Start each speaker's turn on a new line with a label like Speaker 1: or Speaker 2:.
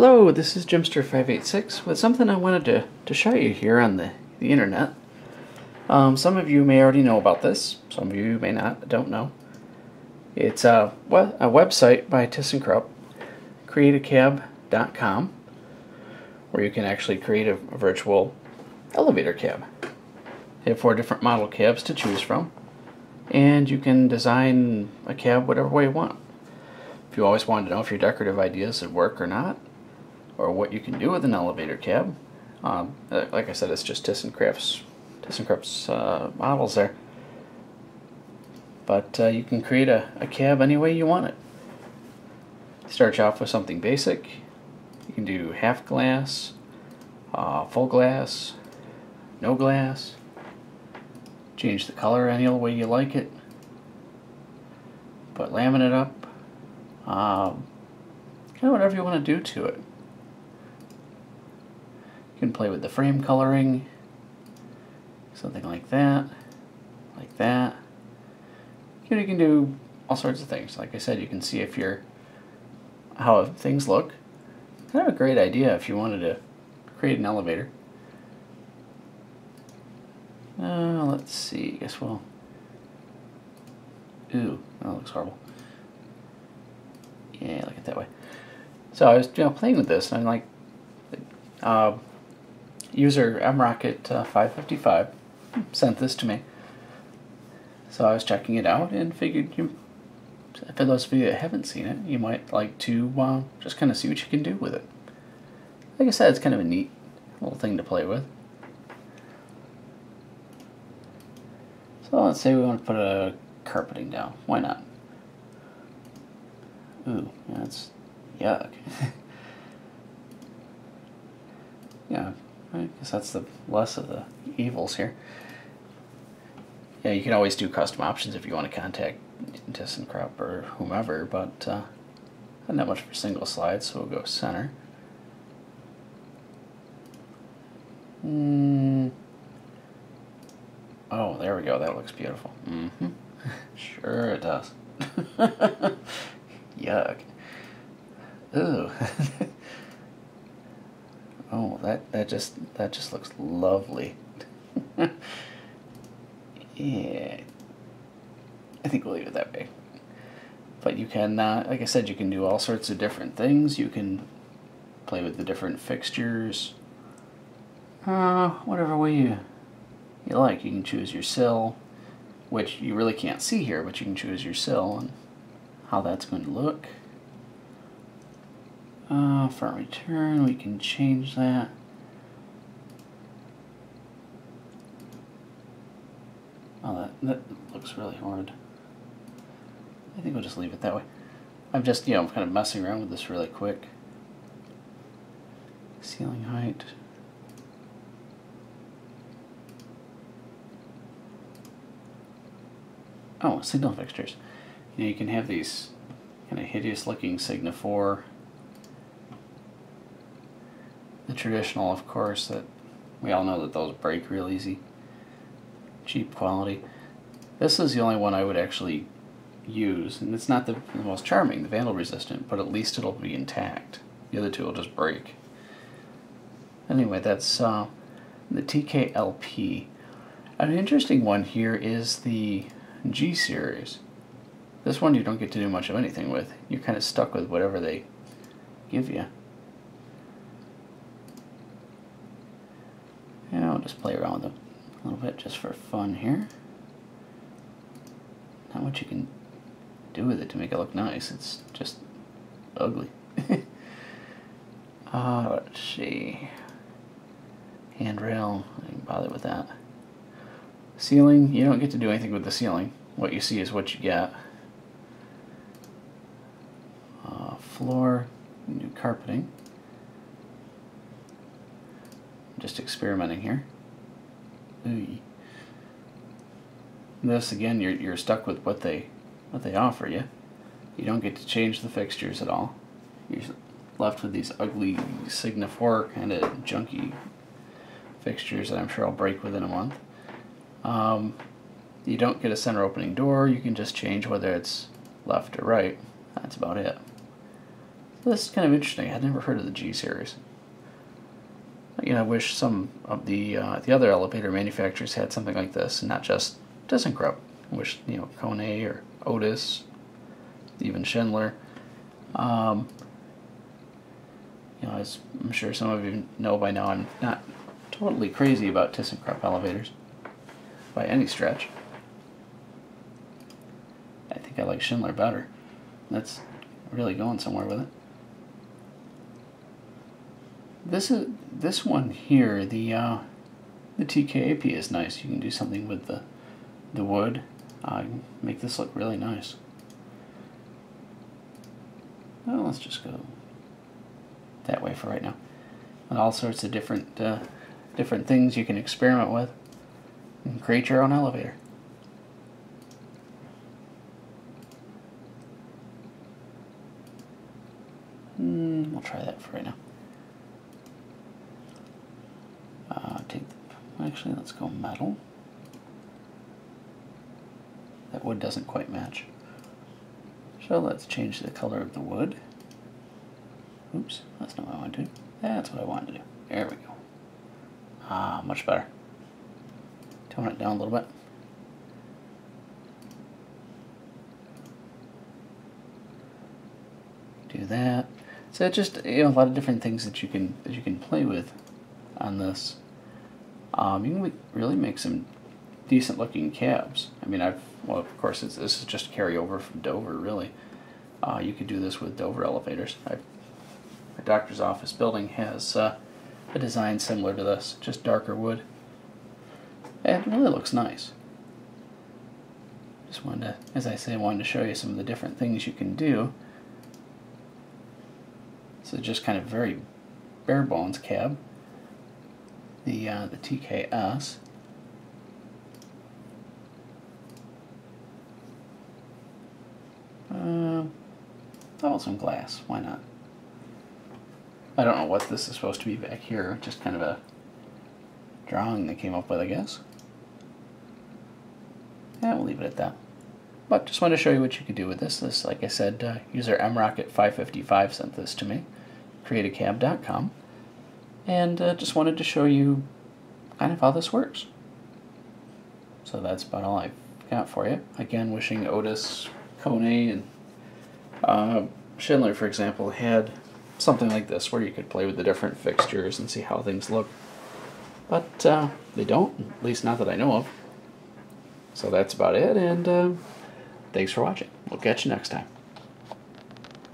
Speaker 1: Hello, this is Jimster586 with something I wanted to show you here on the internet. Some of you may already know about this, some of you may not, don't know. It's a website by ThyssenKrupp, createacab.com, where you can actually create a virtual elevator cab. They have 4 different model cabs to choose from, and you can design a cab whatever way you want. If you always wanted to know if your decorative ideas would work or not, or what you can do with an elevator cab, like I said, it's just ThyssenKrupp's models there. But you can create a cab any way you want it. Start you off with something basic. You can do half glass, full glass, no glass. Change the color any way you like it. Put laminate up. Kind of whatever you want to do to it. You can play with the frame coloring, something like that, like that. You can do all sorts of things. Like I said, you can see if how things look. Kind of a great idea if you wanted to create an elevator. Let's see. I guess we'll. Ooh, that looks horrible. Yeah, look at it that way. So I was playing with this, and I'm like, user mrocket555 sent this to me. So I was checking it out and figured, for those of you that haven't seen it, you might like to just kind of see what you can do with it. Like I said, it's kind of a neat little thing to play with. So let's say we want to put a carpeting down. Why not? Ooh, that's yuck. Yeah, I guess that's the less of the evils here. Yeah, you can always do custom options if you want to contact ThyssenKrupp or whomever, but not much for single slides, so we'll go center. Oh, there we go. That looks beautiful. Sure it does. Yuck. Ooh. Oh, that just looks lovely. Yeah. I think we'll leave it that way. But you can, like I said, you can do all sorts of different things. You can play with the different fixtures. Whatever way you like. You can choose your sill, which you really can't see here, but you can choose your sill and how that's going to look. For return, we can change that. Oh, that looks really hard. I think we'll just leave it that way. I'm just, kind of messing around with this really quick. Ceiling height. Oh, signal fixtures. You can have these kind of hideous looking Signa-4. The traditional, of course, that we all know that those break real easy. Cheap quality. This is the only one I would actually use, and it's not the most charming, the vandal resistant, but at least it'll be intact. The other two will just break. Anyway, that's the TKLP. An interesting one here is the G series. This one you don't get to do much of anything with. You're kind of stuck with whatever they give you. And I'll just play around with it a little bit just for fun here. Not much you can do with it to make it look nice. It's just ugly. Let's see. Handrail, I didn't bother with that. Ceiling, you don't get to do anything with the ceiling. What you see is what you get. Floor, new carpeting. Just experimenting here. Ooh. This again, you're stuck with what they offer you. You don't get to change the fixtures at all. You're left with these ugly Signa-4 kind of junky fixtures that I'm sure I'll break within a month. You don't get a center opening door. You can just change whether it's left or right. That's about it. This is kind of interesting. I'd never heard of the G series. You know, I wish some of the other elevator manufacturers had something like this, and not just ThyssenKrupp. I wish, you know, Kone or Otis, even Schindler. You know, as I'm sure some of you know by now, I'm not totally crazy about ThyssenKrupp elevators by any stretch. I think I like Schindler better. That's really going somewhere with it. This one here, the TKAP is nice. You can do something with the wood, make this look really nice. Well, let's just go that way for right now. And all sorts of different things you can experiment with and create your own elevator. We'll try that for right now. Actually, let's go metal. That wood doesn't quite match. So let's change the color of the wood. Oops, that's not what I want to do. That's what I wanted to do. There we go. Ah, much better. Tone it down a little bit. Do that. So just, you know, a lot of different things that you can play with on this. You can really make some decent looking cabs. I mean, well, of course, this is just a carryover from Dover, really. You could do this with Dover elevators. My doctor's office building has a design similar to this, just darker wood. And it really looks nice. Just wanted to, as I say, wanted to show you some of the different things you can do. So just kind of very bare bones cab. The TKS. Oh, some glass. Why not? I don't know what this is supposed to be back here. Just kind of a drawing they came up with, I guess. Yeah, we'll leave it at that. But just wanted to show you what you could do with this. This, like I said, user mrocket555 sent this to me. Createacab.com. And just wanted to show you kind of how this works. So that's about all I've got for you. Again, wishing Otis, Kone, and Schindler, for example, had something like this where you could play with the different fixtures and see how things look. But they don't, at least not that I know of. So that's about it, and thanks for watching. We'll catch you next time.